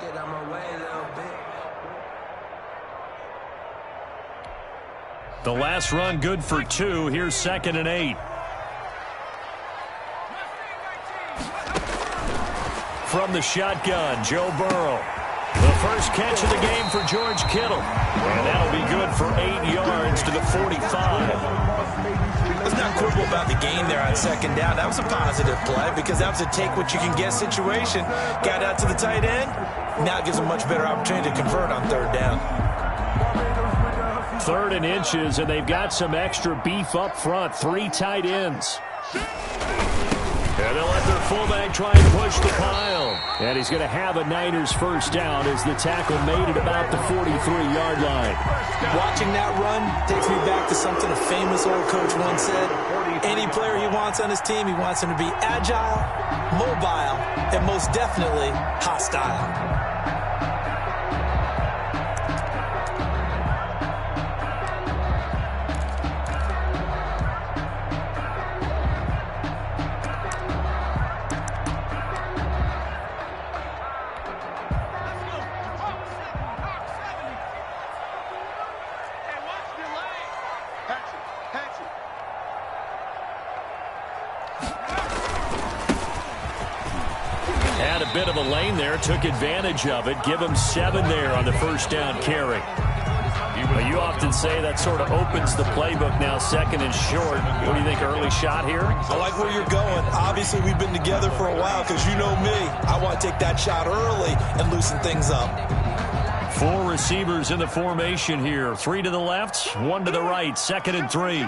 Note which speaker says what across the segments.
Speaker 1: Get out my way a little bit.
Speaker 2: The last run good for 2. Here's 2nd and 8. From the shotgun, Joe Burrow. The first catch of the game for George Kittle. And that'll be good for 8 yards to the 45.
Speaker 3: Let's not quibble about the gain there on 2nd down. That was a positive play because that was a take-what-you-can-get situation. Got out to the tight end. Now it gives them a much better opportunity to convert on 3rd down.
Speaker 2: 3rd and inches, and they've got some extra beef up front. 3 tight ends. And they'll let their fullback try and push the pile. And he's going to have a Niners first down as the tackle made it about the 43-yard line.
Speaker 3: Watching that run takes me back to something a famous old coach once said. Any player he wants on his team, he wants him to be agile, mobile, and most definitely hostile.
Speaker 2: Had a bit of a lane there, took advantage of it. Give him 7 there on the first down carry. But you often say that sort of opens the playbook now, 2nd and short. What do you think, early shot here?
Speaker 3: I like where you're going. Obviously, we've been together for a while because you know me. I want to take that shot early and loosen things up.
Speaker 2: 4 receivers in the formation here. 3 to the left, 1 to the right. 2nd and 3.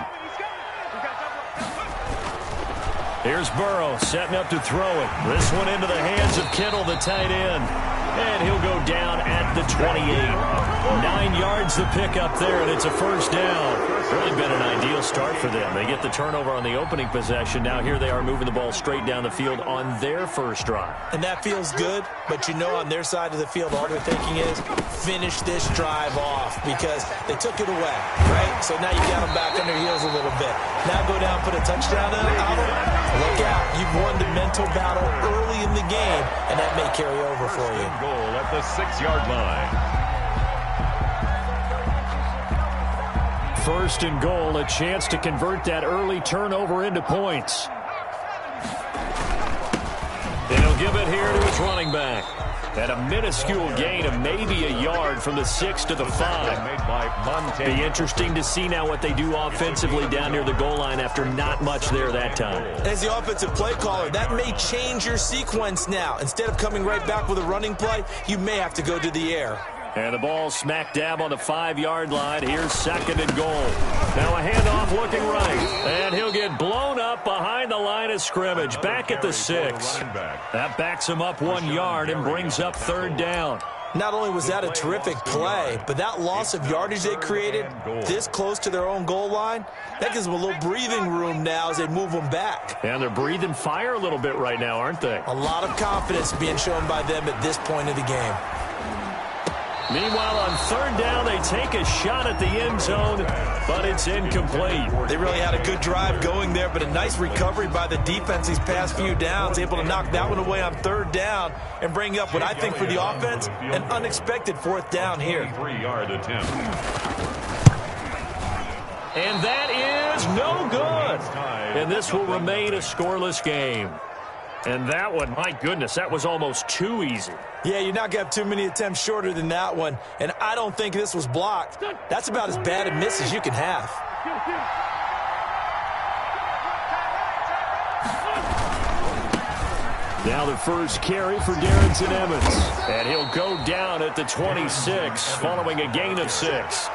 Speaker 2: Here's Burrow setting up to throw it. This one into the hands of Kittle, the tight end. And he'll go down at the 28. 9 yards the pick up there, and it's a first down. Really been an ideal start for them. They get the turnover on the opening possession. Now here they are moving the ball straight down the field on their first drive.
Speaker 3: And that feels good, but you know on their side of the field all they're thinking is finish this drive off because they took it away, right? So now you got them back on their heels a little bit. Now go down, put a touchdown out of them. Look out. You've won the mental battle early in the game, and that may carry over for you.
Speaker 4: Goal at the 6-yard line.
Speaker 2: First and goal, a chance to convert that early turnover into points. And he'll give it here to his running back. At a minuscule gain of maybe a yard from the 6 to the 5. Be interesting to see now what they do offensively down near the goal line after not much there that time.
Speaker 3: As the offensive play caller, that may change your sequence now. Instead of coming right back with a running play, you may have to go to the air.
Speaker 2: And the ball smack dab on the 5-yard line. Here's 2nd and goal. Now a handoff looking right. And he'll get blown up behind the line of scrimmage. Back at the 6. That backs him up 1 yard and brings up 3rd down.
Speaker 3: Not only was that a terrific play, but that loss of yardage they created this close to their own goal line, that gives them a little breathing room now as they move them back.
Speaker 2: And they're breathing fire a little bit right now, aren't they?
Speaker 3: A lot of confidence being shown by them at this point of the game.
Speaker 2: Meanwhile, on 3rd down, they take a shot at the end zone, but it's incomplete.
Speaker 3: They really had a good drive going there, but a nice recovery by the defense these past few downs, able to knock that one away on 3rd down and bring up what I think for the offense, an unexpected 4th down here.
Speaker 4: 3-yard attempt.
Speaker 2: And that is no good. And this will remain a scoreless game. And that one, my goodness, that was almost too easy.
Speaker 3: Yeah, you're not going to have too many attempts shorter than that one. And I don't think this was blocked. That's about as bad a miss as you can have.
Speaker 2: Now the first carry for Darrington Evans. And he'll go down at the 26 following a gain of 6.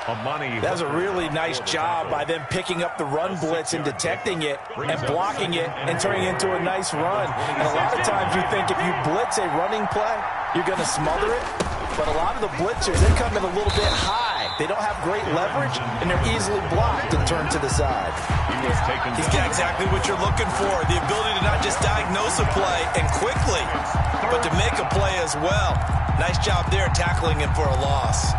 Speaker 3: That was a really nice job by them picking up the run blitz and detecting it and blocking it and turning it into a nice run. And a lot of times you think if you blitz a running play, you're going to smother it. But a lot of the blitzers, they come in a little bit high. They don't have great leverage, and they're easily blocked and turned to the side. He's got exactly what you're looking for, the ability to not just diagnose a play and quickly, but to make a play as well. Nice job there tackling him for a loss.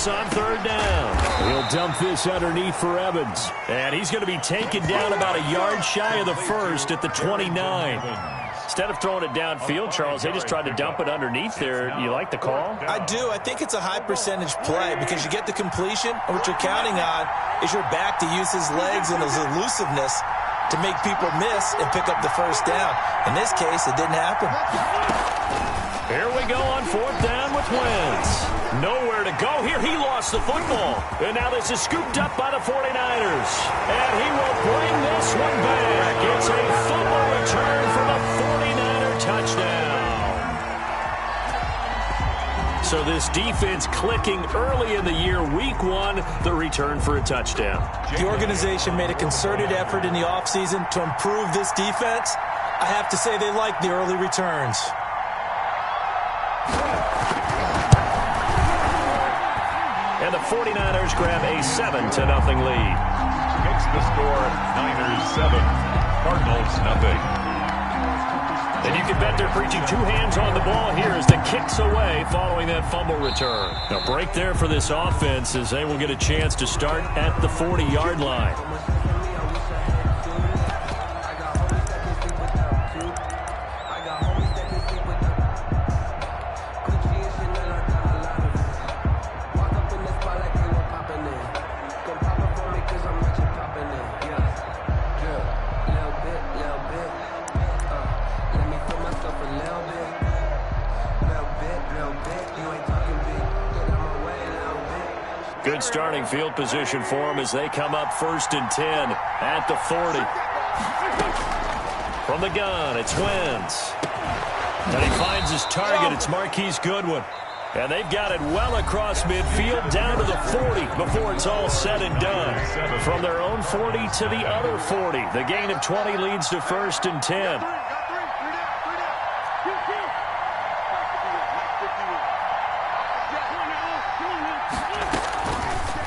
Speaker 2: this on third down. He'll dump this underneath for Evans. And he's going to be taken down about a yard shy of the first at the 29. Instead of throwing it downfield, Charles, they just tried to dump it underneath there. You like the call?
Speaker 3: I do. I think it's a high percentage play because you get the completion, and what you're counting on is your back to use his legs and his elusiveness to make people miss and pick up the first down. In this case, it didn't happen.
Speaker 2: Here we go on fourth down with Wentz. Nowhere to go here. He lost the football. And now this is scooped up by the 49ers. And he will bring this one back. It's a fumble return for the 49er touchdown. So this defense clicking early in the year, week one, the return for a touchdown.
Speaker 3: The organization made a concerted effort in the offseason to improve this defense. I have to say they like the early returns.
Speaker 2: And the 49ers grab a 7-0 lead.
Speaker 4: Makes the score Niners 7, Cardinals nothing.
Speaker 2: And you can bet they're preaching two hands on the ball here as the kick's away following that fumble return. A break there for this offense as they will get a chance to start at the 40-yard line. Good starting field position for them as they come up 1st and 10 at the 40. From the gun, it's Wentz. And he finds his target. It's Marquise Goodwin. And they've got it well across midfield down to the 40 before it's all said and done. From their own 40 to the other 40. The gain of 20 leads to 1st and 10.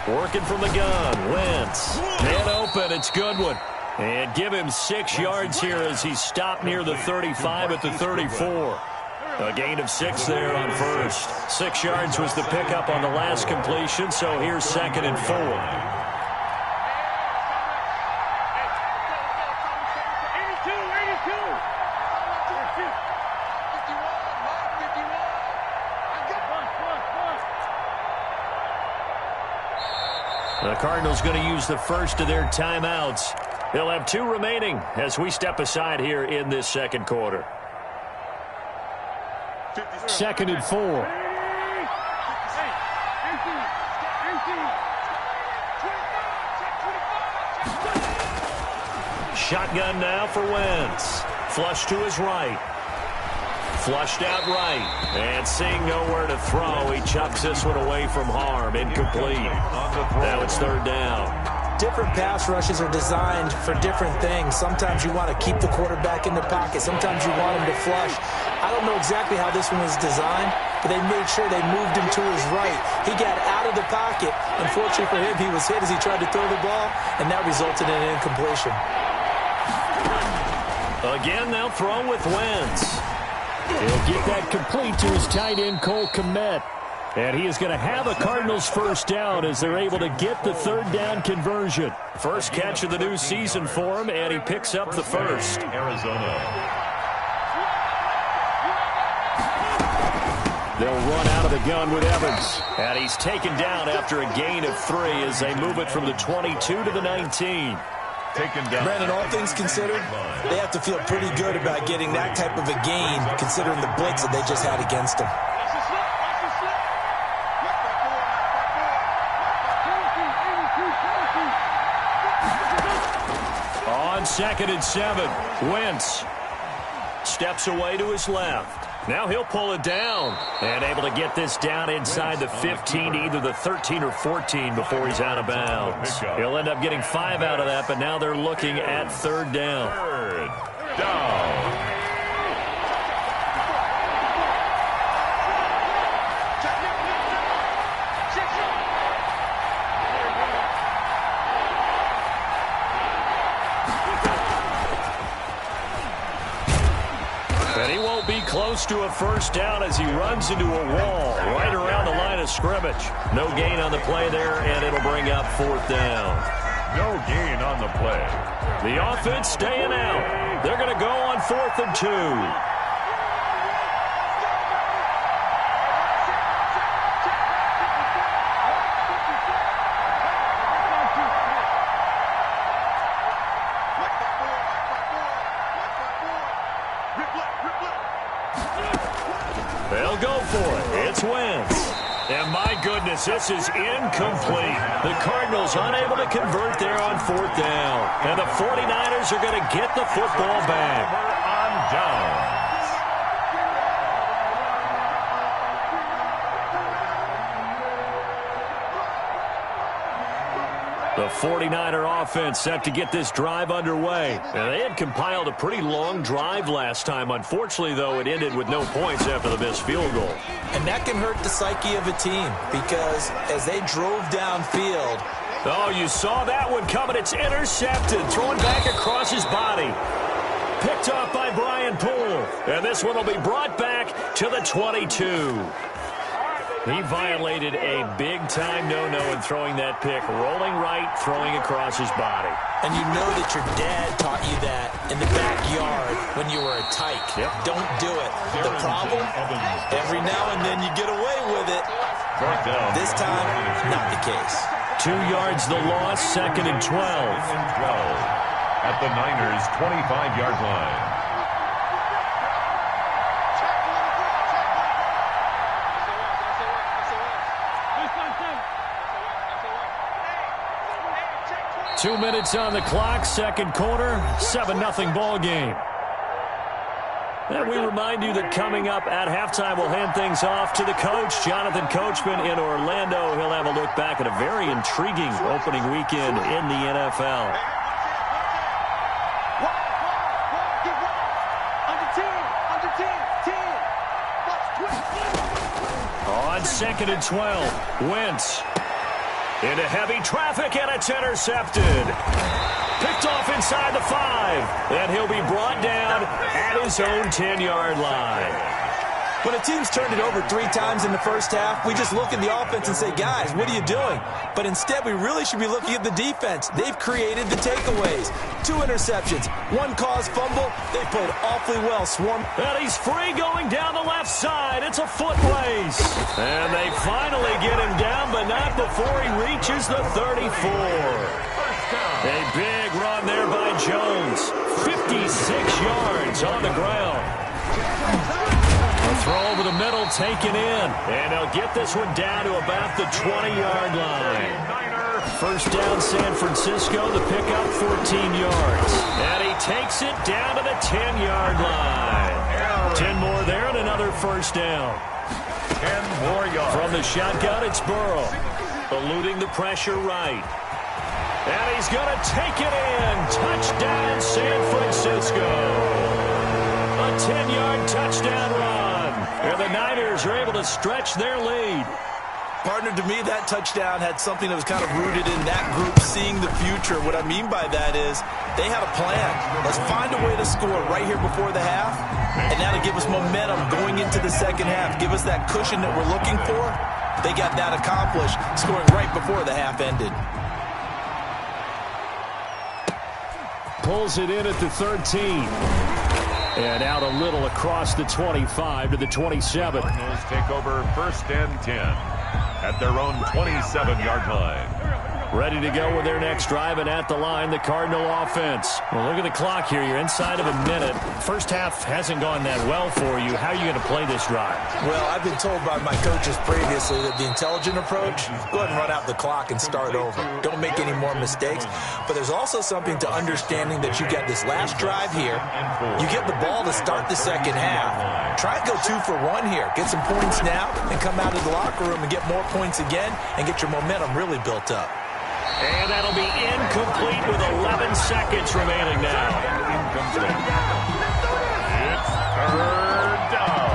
Speaker 2: Working from the gun, Wentz. Man open, it's Goodwin. And give him 6 yards here as he's stopped near the 35 at the 34. A gain of 6 there on first. 6 yards was the pickup on the last completion, so here's 2nd and 4. The Cardinals going to use the first of their timeouts. They'll have 2 remaining as we step aside here in this second quarter. 2nd and 4. Shotgun now for Wentz. Flush to his right. Flushed out right. And seeing nowhere to throw, he chucks this one away from harm. Incomplete. Now it's 3rd down.
Speaker 3: Different pass rushes are designed for different things. Sometimes you want to keep the quarterback in the pocket. Sometimes you want him to flush. I don't know exactly how this one was designed, but they made sure they moved him to his right. He got out of the pocket. Unfortunately for him, he was hit as he tried to throw the ball, and that resulted in an incompletion.
Speaker 2: Again, they'll throw with Wentz. He'll get that complete to his tight end, Cole Kmet. And he is going to have a Cardinals first down as they're able to get the 3rd down conversion. First catch of the new season for him, and he picks up the first.
Speaker 4: Arizona.
Speaker 2: They'll run out of the gun with Evans. And he's taken down after a gain of 3 as they move it from the 22 to the 19.
Speaker 3: Brandon, all things considered, they have to feel pretty good about getting that type of a gain considering the blitz that they just had against them.
Speaker 2: On 2nd and 7, Wentz steps away to his left. Now he'll pull it down and able to get this down inside the 15, either the 13 or 14 before he's out of bounds. He'll end up getting 5 out of that, but now they're looking at 3rd down.
Speaker 4: 3rd down.
Speaker 2: be close to a first down as he runs into a wall right around the line of scrimmage. No gain on the play there, and it'll bring up fourth down.
Speaker 4: No gain on the play.
Speaker 2: The offense staying out. They're going to go on 4th and 2. They'll go for it. It's Wentz. And my goodness, this is incomplete. The Cardinals unable to convert there on 4th down. And the 49ers are going to get the football back.
Speaker 4: On Jones.
Speaker 2: The 49er offense set to get this drive underway. And they had compiled a pretty long drive last time. Unfortunately, though, it ended with no points after the missed field goal.
Speaker 3: And that can hurt the psyche of a team because as they drove downfield.
Speaker 2: Oh, you saw that one coming. It's intercepted. Thrown back across his body. Picked off by Brian Poole. And this one will be brought back to the 22. He violated a big-time no-no in throwing that pick. Rolling right, throwing across his body.
Speaker 3: And you know that your dad taught you that in the backyard when you were a tyke.
Speaker 2: Yep.
Speaker 3: Don't do it. The problem, every now and then you get away with it. This time, not the case.
Speaker 2: 2 yards the loss, 2nd and 12.
Speaker 4: At the Niners' 25-yard line.
Speaker 2: Two minutes on the clock, second quarter, 7-0 ball game. And we remind you that coming up at halftime, we'll hand things off to the coach, Jonathan Coachman in Orlando. He'll have a look back at a very intriguing opening weekend in the NFL. On 2nd and 12, Wentz. Into heavy traffic, and it's intercepted. Picked off inside the 5, and he'll be brought down at his own 10-yard line.
Speaker 3: When a team's turned it over 3 times in the first half, we just look at the offense and say, guys, what are you doing? But instead, we really should be looking at the defense. They've created the takeaways. 2 interceptions, 1 caused fumble. They played awfully well, Swarm.
Speaker 2: And he's free going down the left side. It's a foot race. And they finally get him down, but not before he reaches the 34. A big run there by Jones. 56 yards on the ground. A throw over the middle taken in. And they'll get this one down to about the 20-yard line. First down San Francisco. The pickup 14 yards. And he takes it down to the 10-yard line. 10 more there and another first down.
Speaker 4: 10 more yards.
Speaker 2: From the shotgun, it's Burrow. Eluding the pressure right. And he's going to take it in. Touchdown, San Francisco. A 10-yard touchdown run. And the Niners are able to stretch their lead.
Speaker 3: Partner, to me, that touchdown had something that was kind of rooted in that group seeing the future. What I mean by that is they had a plan. Let's find a way to score right here before the half, and that'll give us momentum going into the second half, give us that cushion that we're looking for. They got that accomplished, scoring right before the half ended.
Speaker 2: Pulls it in at the 13. And out a little across the 25 to the 27.
Speaker 4: Cardinals take over 1st and 10 at their own 27-yard line.
Speaker 2: Ready to go with their next drive, and at the line, the Cardinal offense. Well, look at the clock here. You're inside of a minute. First half hasn't gone that well for you. How are you going to play this drive?
Speaker 3: Well, I've been told by my coaches previously that the intelligent approach, go ahead and run out the clock and start over. Don't make any more mistakes. But there's also something to understanding that you get this last drive here. You get the ball to start the second half. Try and go 2 for 1 here. Get some points now and come out of the locker room and get more points again and get your momentum really built up.
Speaker 2: And that'll be incomplete with 11 seconds remaining now.
Speaker 4: Incomplete. It's 3rd down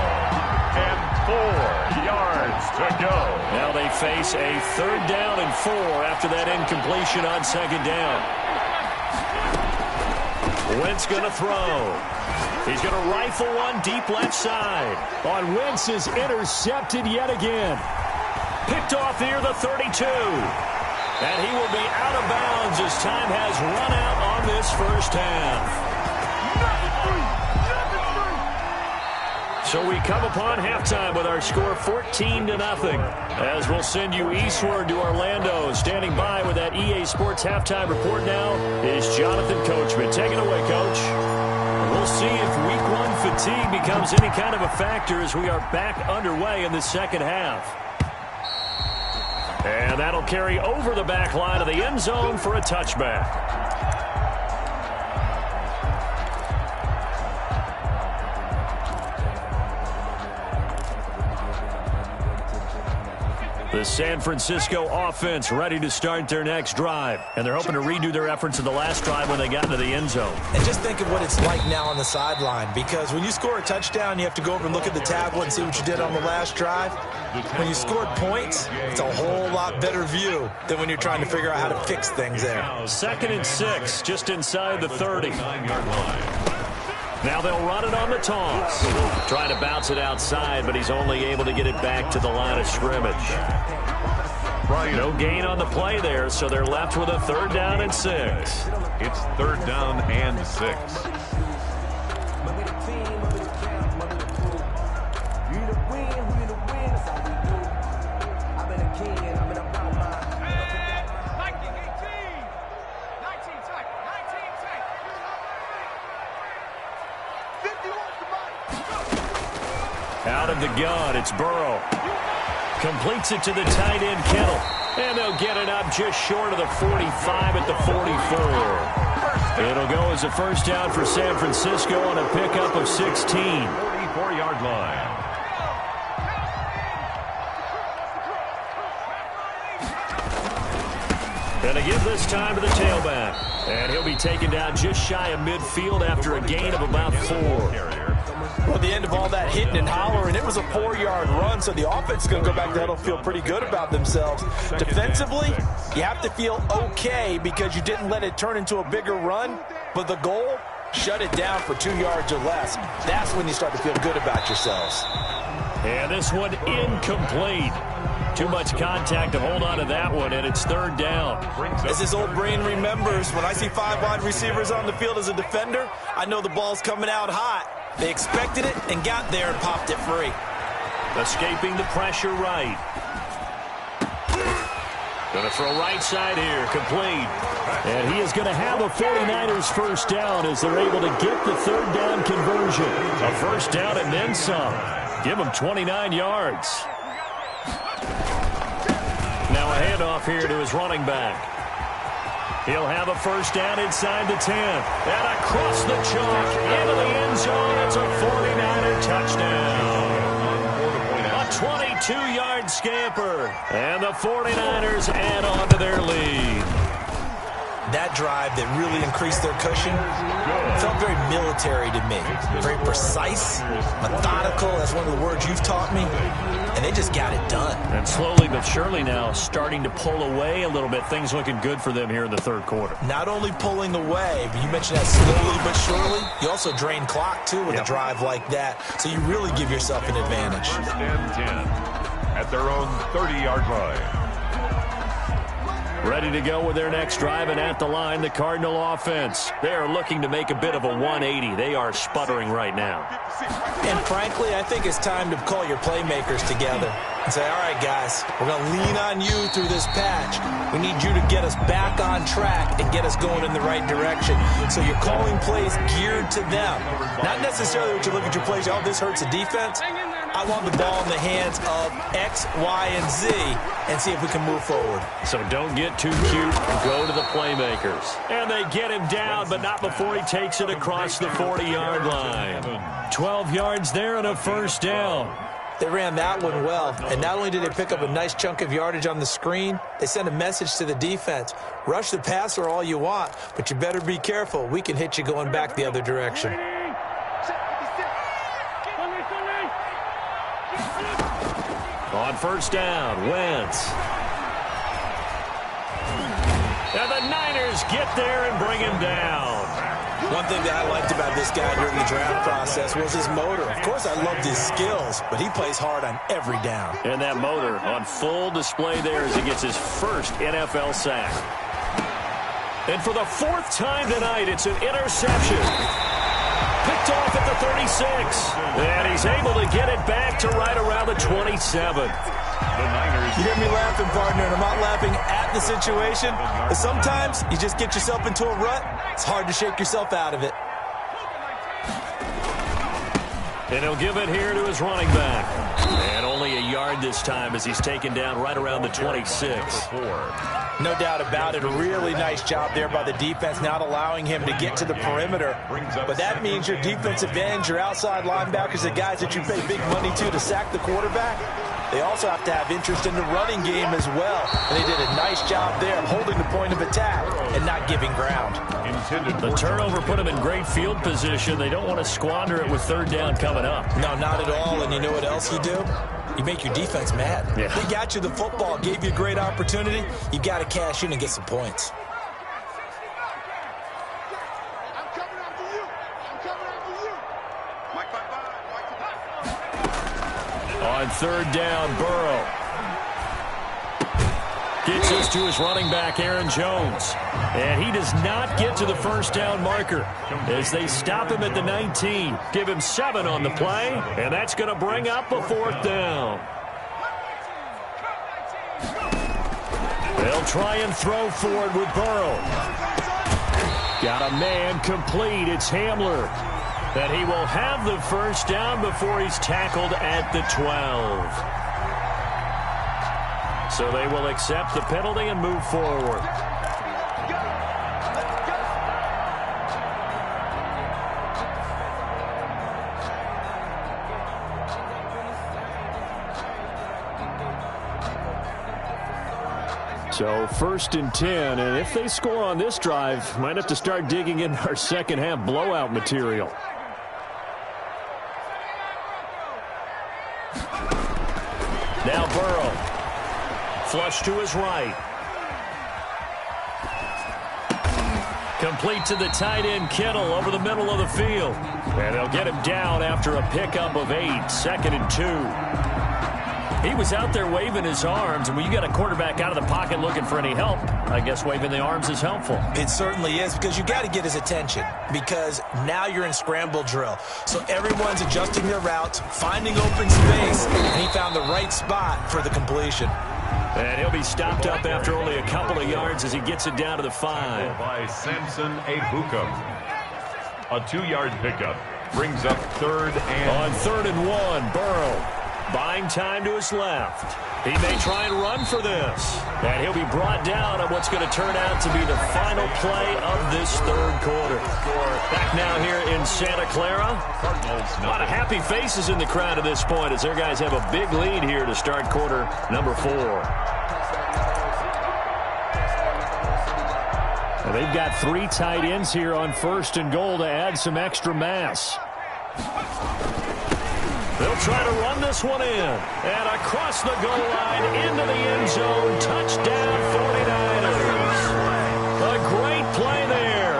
Speaker 4: and 4 yards to go.
Speaker 2: Now they face a 3rd down and 4 after that incompletion on 2nd down. Wentz going to throw. He's going to rifle one deep left side.
Speaker 5: On Wentz is intercepted yet again.
Speaker 2: Picked off near the 32. And he will be out of bounds as time has run out on this first half. So we come upon halftime with our score 14-0. As we'll send you eastward to Orlando. Standing by with that EA Sports halftime report now is Jonathan Coachman. Take it away, Coach. We'll see if week one fatigue becomes any kind of a factor as we are back underway in the second half. And that'll carry over the back line of the end zone for a touchback. The San Francisco offense ready to start their next drive. And they're hoping to redo their efforts in the last drive when they got into the end zone.
Speaker 3: And just think of what it's like now on the sideline. Because when you score a touchdown, you have to go over and look at the tablet and see what you did on the last drive. When you scored points, it's a whole lot better view than when you're trying to figure out how to fix things there.
Speaker 2: 2nd and 6, just inside the 30. Now they'll run it on the toss. Trying to bounce it outside, but he's only able to get it back to the line of scrimmage. No gain on the play there, so they're left with a 3rd down and 6.
Speaker 4: It's 3rd down and 6.
Speaker 2: Out of the gun, it's Burrow. Completes it to the tight end, Kittle. And they'll get it up just short of the 45 at the 44. It'll go as a first down for San Francisco on a pickup of 16.
Speaker 4: 44-yard line.
Speaker 2: And to give this time to the tailback. And he'll be taken down just shy of midfield after a gain of about 4.
Speaker 3: Well, the end of all that hitting and hollering, it was a 4-yard run, so the offense is going to go back to huddle, feel pretty good about themselves. Defensively, you have to feel okay because you didn't let it turn into a bigger run, but the goal, shut it down for 2 yards or less. That's when you start to feel good about yourselves.
Speaker 2: And this one incomplete. Too much contact to hold on to that one, and it's 3rd down.
Speaker 3: As this old brain remembers, when I see 5 wide receivers on the field as a defender, I know the ball's coming out hot. They expected it and got there and popped it free.
Speaker 2: Escaping the pressure right. Going to throw right side here, complete.
Speaker 5: And he is going to have a 49ers first down as they're able to get the 3rd down conversion.
Speaker 2: A first down and then some. Give him 29 yards. Now a handoff here to his running back. He'll have a first down inside the 10. And across the chalk into the end zone. It's a 49er touchdown. A 22-yard scamper. And the 49ers add on to their lead.
Speaker 3: That drive that really increased their cushion felt very military to me. Very precise, methodical. That's one of the words you've taught me. And they just got it done.
Speaker 2: And slowly but surely now starting to pull away a little bit. Things looking good for them here in the 3rd quarter.
Speaker 3: Not only pulling away, but you mentioned that slowly but surely. You also drain clock, too, with a drive like that. So you really give yourself an advantage.
Speaker 4: 1st and 10 at their own 30-yard line.
Speaker 2: Ready to go with their next drive, and at the line, the Cardinal offense. They are looking to make a bit of a 180. They are sputtering right now.
Speaker 3: And frankly, I think it's time to call your playmakers together and say, all right, guys, we're going to lean on you through this patch. We need you to get us back on track and get us going in the right direction. So you're calling plays geared to them. Not necessarily what you look at your plays, oh, this hurts the defense. I want the ball in the hands of X, Y, and Z and see if we can move forward.
Speaker 2: So don't get too cute. Go to the playmakers. And they get him down, but not before he takes it across the 40-yard line. 12 yards there and a first down.
Speaker 3: They ran that one well, and not only did they pick up a nice chunk of yardage on the screen, they sent a message to the defense. Rush the passer all you want, but you better be careful. We can hit you going back the other direction.
Speaker 2: On first down, Wentz. And the Niners get there and bring him down.
Speaker 3: One thing that I liked about this guy during the draft process was his motor. Of course, I loved his skills, but he plays hard on every down.
Speaker 5: And that motor on full display there as he gets his first NFL sack. And for the fourth time tonight, it's an interception. Picked off at the 36. And he's able to get it back to right around the 27.
Speaker 3: You hear me laughing, partner, and I'm not laughing at the situation. But sometimes you just get yourself into a rut. It's hard to shake yourself out of it.
Speaker 5: And he'll give it here to his running back. And only a yard this time as he's taken down right around the 26.
Speaker 3: No doubt about it. A really nice job there by the defense, not allowing him to get to the perimeter. But that means your defensive ends, your outside linebackers, the guys that you pay big money to sack the quarterback, they also have to have interest in the running game as well. And they did a nice job there holding the point of attack and not giving ground.
Speaker 5: The turnover put them in great field position. They don't want to squander it with third down coming up.
Speaker 3: No, not at all. And you know what else you do? You make your defense mad.
Speaker 5: Yeah.
Speaker 3: They got you the football, gave you a great opportunity. You got to cash in and get some points.
Speaker 5: On third down, Burrow gets this to his running back, Aaron Jones. And he does not get to the first down marker as they stop him at the 19. Give him 7 on the play, and that's going to bring up a fourth down. They'll try and throw for it with Burrow. Got a man complete. It's Hamler. That he will have the first down before he's tackled at the 12. So they will accept the penalty and move forward. So 1st and 10, and if they score on this drive, might have to start digging in our second half blowout material. Now Burrow. Flush to his right. Complete to the tight end, Kittle, over the middle of the field. And they'll get him down after a pickup of 8, 2nd and 2. He was out there waving his arms, and when you got a quarterback out of the pocket looking for any help, I guess waving the arms is helpful.
Speaker 3: It certainly is, because you got to get his attention, because now you're in scramble drill. So everyone's adjusting their routes, finding open space, and he found the right spot for the completion.
Speaker 5: And he'll be stopped up after only a couple of yards as he gets it down to the 5.
Speaker 4: By Samson Ebukam. A 2-yard pickup brings up 3rd and...
Speaker 5: On 3rd and 1, Burrow. Buying time to his left. He may try and run for this. And he'll be brought down on what's going to turn out to be the final play of this 3rd quarter. Back now here in Santa Clara. A lot of happy faces in the crowd at this point as their guys have a big lead here to start quarter number 4. Well, they've got 3 tight ends here on 1st and goal to add some extra mass. They'll try to run this one in. And across the goal line into the end zone. Touchdown 49ers. A great play there.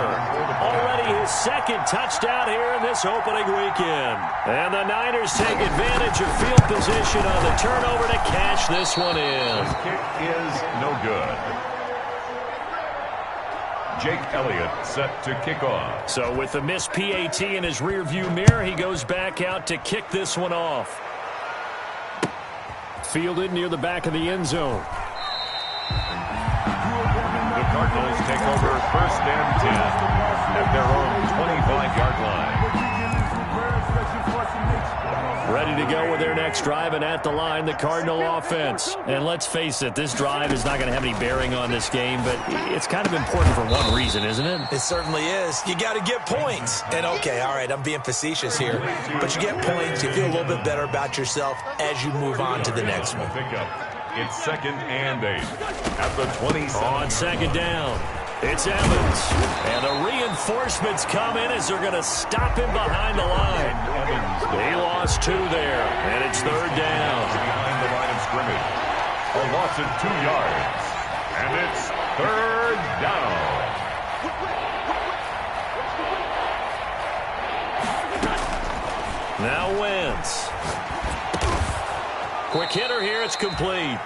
Speaker 5: Already his 2nd touchdown here in this opening weekend. And the Niners take advantage of field position on the turnover to cash this one in.
Speaker 4: This kick is no good. Jake Elliott set to kick off.
Speaker 5: So with the missed PAT in his rearview mirror, he goes back out to kick this one off. Fielded near the back of the end zone.
Speaker 4: The Cardinals take over 1st and 10 at their own 25-yard line.
Speaker 5: Ready to go with their next drive, and at the line, the Cardinal offense. And let's face it, this drive is not going to have any bearing on this game, but it's kind of important for one reason, isn't it?
Speaker 3: It certainly is. You got to get points. And, okay, all right, I'm being facetious here. But you get points, you feel a little bit better about yourself as you move on to the next one.
Speaker 4: It's 2nd and 8 at the 27.
Speaker 5: On 2nd down, it's Evans. And the reinforcements come in as they're going to stop him behind the line. He lost 2 there, and it's 3rd down.
Speaker 4: Behind the line of scrimmage. A loss of 2 yards. And it's 3rd down.
Speaker 2: Now Wentz. Quick hitter here. It's complete.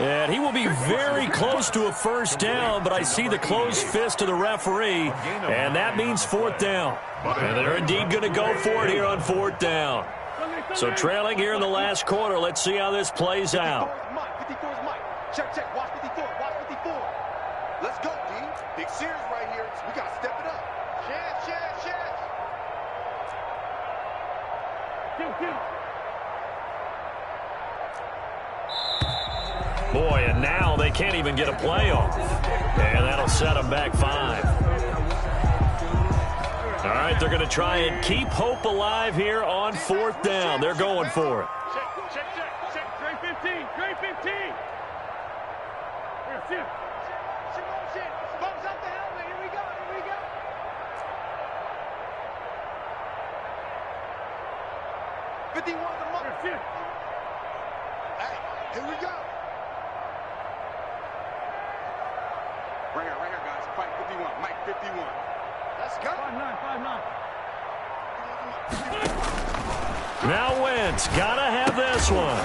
Speaker 2: And he will be very close to a first down, but I see the closed fist of the referee, and that means fourth down. And they're indeed going to go for it here on fourth down. So trailing here in the last quarter, let's see how this plays out.
Speaker 6: 54 is Mike. Check, check. Watch 54. Watch 54. Let's go, D. Big series right here. We got to step it up. Chance, chance, chance.
Speaker 2: Boy, and now they can't even get a play off. And that'll set them back 5. All right, they're going to try and keep hope alive here on fourth down. They're going for it.
Speaker 7: Check. Trey 15. Trey 15. Here, sit.
Speaker 6: Bumps out the helmet. Here we go. 51 the mark.
Speaker 7: Here, sit.
Speaker 6: Hey, here we go. Right here, guys. Fight 51. Mike 51. Let's go.
Speaker 7: 5'9".
Speaker 2: Now Wentz, gotta have this one.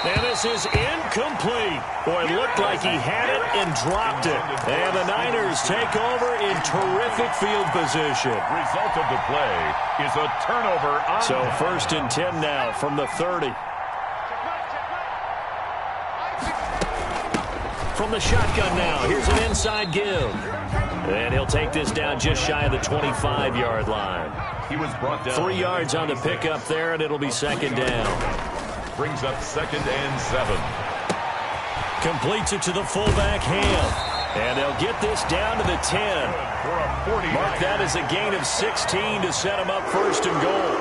Speaker 2: And this is incomplete. Boy, it looked like he had it and dropped it. And the Niners take over in terrific field position.
Speaker 4: Result of the play is a turnover.
Speaker 2: So 1st and 10 now from the 30. From the shotgun now, here's an inside give. And he'll take this down just shy of the 25-yard line.
Speaker 4: He was brought down.
Speaker 2: 3 yards on the pickup there, and it'll be second down.
Speaker 4: Brings up 2nd and 7.
Speaker 2: Completes it to the fullback, Ham. And they'll get this down to the 10. Mark that as a gain of 16 to set him up 1st and goal.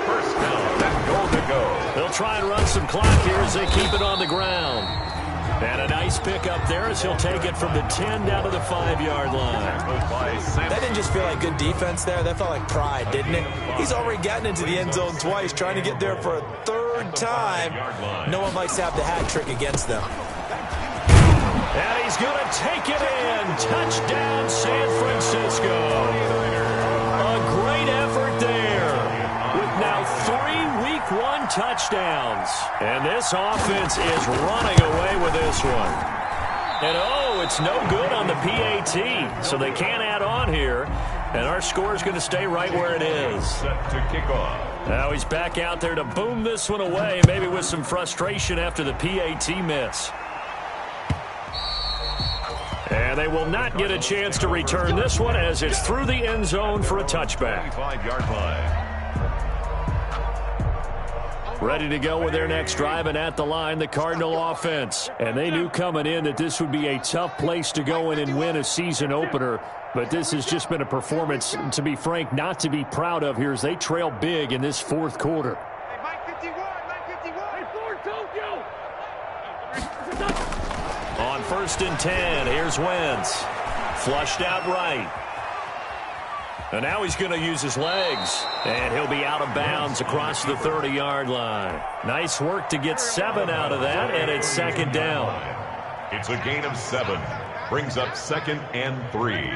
Speaker 4: First down and goal to go.
Speaker 2: They'll try and run some clock here as they keep it on the ground. And a nice pickup there as he'll take it from the 10 down to the 5-yard line.
Speaker 3: That didn't just feel like good defense there. That felt like pride, didn't it? He's already gotten into the end zone twice, trying to get there for a 3rd time. No one likes to have the hat trick against them.
Speaker 2: And he's going to take it in. Touchdown, San Francisco. A great effort there. With now 3 Week 1 touchdowns. And this offense is running away with this one. And it's no good on the PAT. So they can't add on here. And our score is going to stay right where it is.
Speaker 4: Set to kick off.
Speaker 2: Now he's back out there to boom this one away, maybe with some frustration after the PAT miss. And they will not get a chance to return this one as it's through the end zone for a touchback.
Speaker 4: 25-yard line.
Speaker 2: Ready to go with their next drive, and at the line, the Cardinal offense. And they knew coming in that this would be a tough place to go in and win a season opener. But this has just been a performance, to be frank, not to be proud of here as they trail big in this 4th quarter.
Speaker 6: Hey, Mike 51.
Speaker 7: Hey, Ford, Tokyo.
Speaker 2: On 1st and 10, here's Wentz. Flushed out right. And now he's going to use his legs. And he'll be out of bounds across the 30-yard line. Nice work to get 7 out of that, and it's 2nd down.
Speaker 4: It's a gain of 7. Brings up 2nd and 3.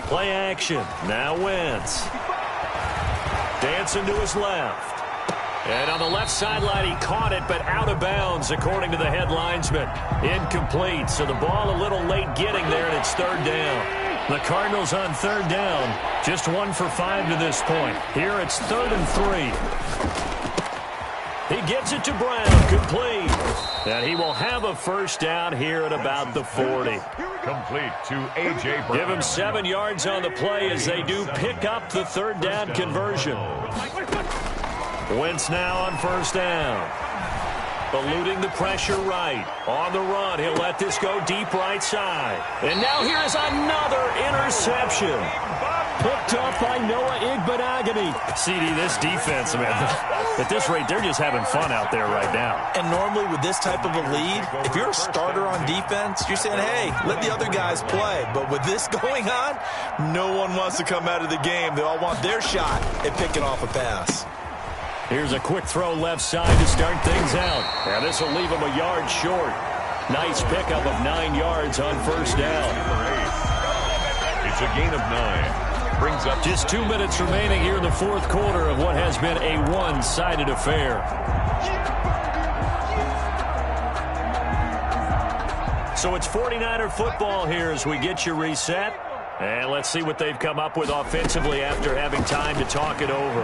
Speaker 2: Play action. Now Wentz. Dancing to his left. And on the left sideline, he caught it, but out of bounds, according to the head linesman. Incomplete, so the ball a little late getting there, and it's 3rd down. The Cardinals on 3rd down, just 1 for 5 to this point. Here it's 3rd and 3. He gets it to Brown, complete. And he will have a first down here at about the 40.
Speaker 4: Complete to A.J. Brown.
Speaker 2: Give him 7 yards on the play as they do pick up the 3rd down conversion. Wentz now on 1st down. Eluding the pressure right. On the run, he'll let this go deep right side. And now here is another interception. Picked up by Noah Igbenogany. CD, this defense, man, at this rate, they're just having fun out there right now.
Speaker 3: And normally with this type of a lead, if you're a starter on defense, you're saying, hey, let the other guys play. But with this going on, no one wants to come out of the game. They all want their shot at picking off a pass.
Speaker 2: Here's a quick throw left side to start things out. And this will leave him a yard short. Nice pickup of 9 yards on 1st down.
Speaker 4: It's a gain of 9. brings up
Speaker 2: just 2 minutes remaining here in the fourth quarter of what has been a one-sided affair. So it's 49er football here as we get you reset. And let's see what they've come up with offensively after having time to talk it over.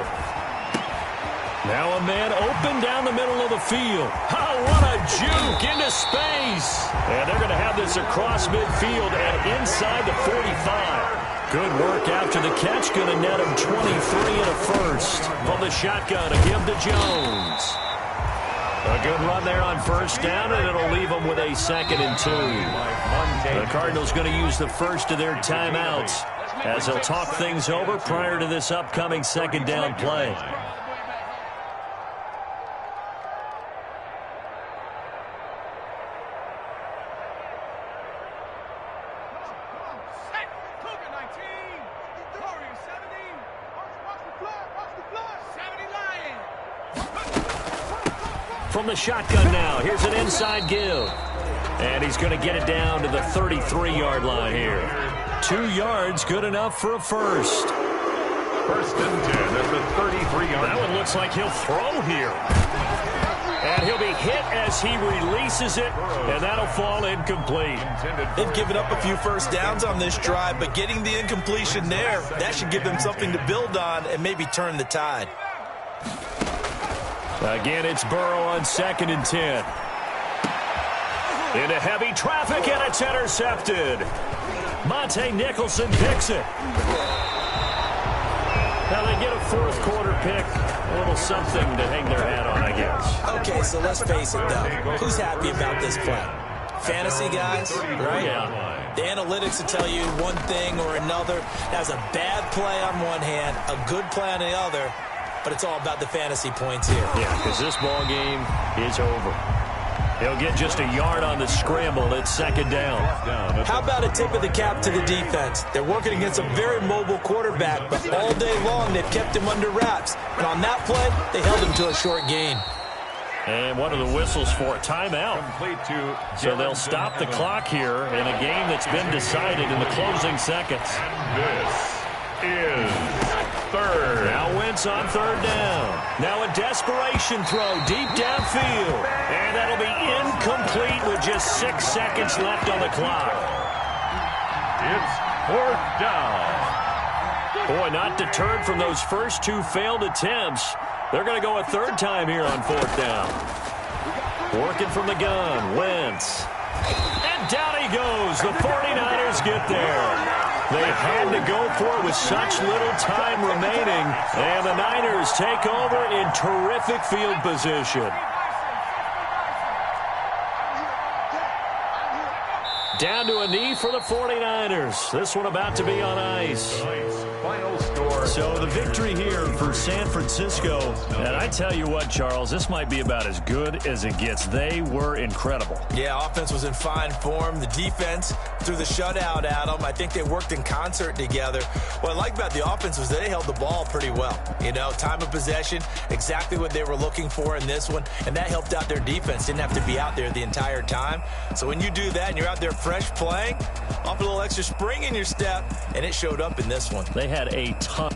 Speaker 2: Now a man open down the middle of the field. Oh, what a juke into space. And they're going to have this across midfield and inside the 45. Good work after the catch. Going to net him 23 and a first. From the shotgun, a give to Jones. A good run there on first down, and it'll leave them with a 2nd and 2. The Cardinals going to use the first of their timeouts as they'll talk things over prior to this upcoming 2nd down play. From the shotgun now, here's an inside give. And he's going to get it down to the 33-yard line here. 2 yards, good enough for a first.
Speaker 4: 1st and 10 at the 33-yard line.
Speaker 2: That one looks like he'll throw here. And he'll be hit as he releases it, and that'll fall incomplete.
Speaker 3: They've given up a few first downs on this drive, but getting the incompletion there, that should give them something to build on and maybe turn the tide.
Speaker 2: Again, it's Burrow on 2nd and 10. Into heavy traffic, and it's intercepted. Monte Nicholson picks it. Now they get a fourth quarter pick. A little something to hang their hat on, I guess.
Speaker 3: Okay, so let's face it, though. Who's happy about this play? Fantasy guys, right?
Speaker 2: Yeah.
Speaker 3: The analytics will tell you one thing or another. That's a bad play on one hand, a good play on the other. But it's all about the fantasy points here.
Speaker 2: Yeah, because this ball game is over. He'll get just a yard on the scramble at 2nd down.
Speaker 3: How about a tip of the cap to the defense? They're working against a very mobile quarterback, but all day long they've kept him under wraps. And on that play, they held him to a short gain.
Speaker 2: And what are the whistles for? Timeout. So they'll stop the clock here in a game that's been decided in the closing seconds.
Speaker 4: This is 3rd.
Speaker 2: Now Wentz on 3rd down. Now a desperation throw deep downfield. And that'll be incomplete with just 6 seconds left on the clock.
Speaker 4: It's 4th down.
Speaker 2: Boy, not deterred from those first 2 failed attempts. They're going to go a 3rd time here on 4th down. Working from the gun, Wentz. And down he goes. The 49ers get there. They had to go for it with such little time remaining. And the Niners take over in terrific field position. Down to a knee for the 49ers. This one about to be on ice.
Speaker 4: Final score.
Speaker 2: So the victory here for San Francisco. And I tell you what, Charles, this might be about as good as it gets. They were incredible.
Speaker 3: Yeah, offense was in fine form. The defense threw the shutout at them. I think they worked in concert together. What I like about the offense was they held the ball pretty well. You know, time of possession, exactly what they were looking for in this one. And that helped out their defense. Didn't have to be out there the entire time. So when you do that and you're out there fresh playing, off a little extra spring in your step, and it showed up in this one.
Speaker 2: They had a ton.